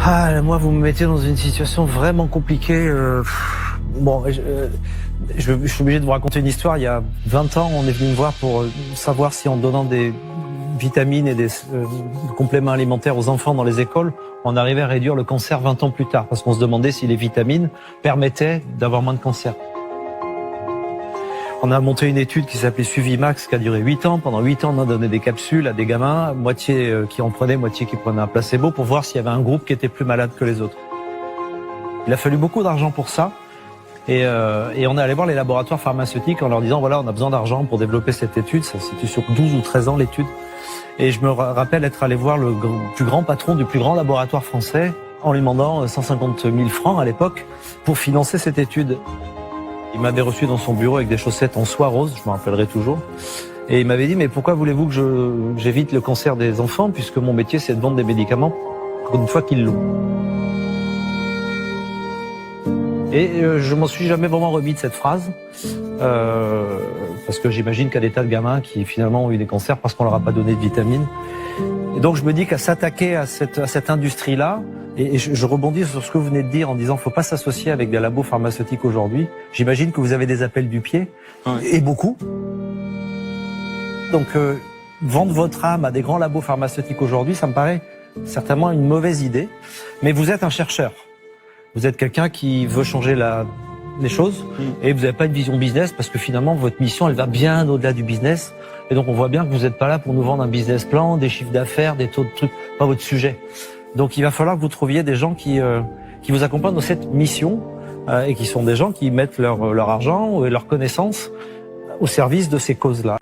Ah, moi, vous me mettez dans une situation vraiment compliquée. Bon, je suis obligé de vous raconter une histoire. Il y a 20 ans, on est venu me voir pour savoir si en donnant des vitamines et des compléments alimentaires aux enfants dans les écoles, on arrivait à réduire le cancer 20 ans plus tard. Parce qu'on se demandait si les vitamines permettaient d'avoir moins de cancer. On a monté une étude qui s'appelait Suivi Max, qui a duré 8 ans. Pendant 8 ans, on a donné des capsules à des gamins, moitié qui en prenaient, moitié qui prenaient un placebo, pour voir s'il y avait un groupe qui était plus malade que les autres. Il a fallu beaucoup d'argent pour ça. Et on est allé voir les laboratoires pharmaceutiques en leur disant, voilà, on a besoin d'argent pour développer cette étude. Ça, c'était sur 12 ou 13 ans, l'étude. Et je me rappelle être allé voir le plus grand patron du plus grand laboratoire français en lui demandant 150 000 francs à l'époque pour financer cette étude. Il m'avait reçu dans son bureau avec des chaussettes en soie rose, je me rappellerai toujours. Et il m'avait dit, mais pourquoi voulez-vous que j'évite le cancer des enfants, puisque mon métier, c'est de vendre des médicaments une fois qu'ils l'ont. Et je m'en suis jamais vraiment remis de cette phrase, parce que j'imagine qu'il y a des tas de gamins qui finalement ont eu des cancers parce qu'on leur a pas donné de vitamines. Et donc je me dis qu'à s'attaquer à cette industrie-là, et je rebondis sur ce que vous venez de dire en disant faut pas s'associer avec des labos pharmaceutiques aujourd'hui. J'imagine que vous avez des appels du pied, et beaucoup. Donc vendre votre âme à des grands labos pharmaceutiques aujourd'hui, ça me paraît certainement une mauvaise idée. Mais vous êtes un chercheur. Vous êtes quelqu'un qui veut changer les choses, et vous n'avez pas une vision business, parce que finalement votre mission elle va bien au-delà du business. Et donc on voit bien que vous n'êtes pas là pour nous vendre un business plan, des chiffres d'affaires, des taux de trucs, pas votre sujet. Donc il va falloir que vous trouviez des gens qui vous accompagnent dans cette mission, et qui sont des gens qui mettent leur argent et leurs connaissances au service de ces causes-là.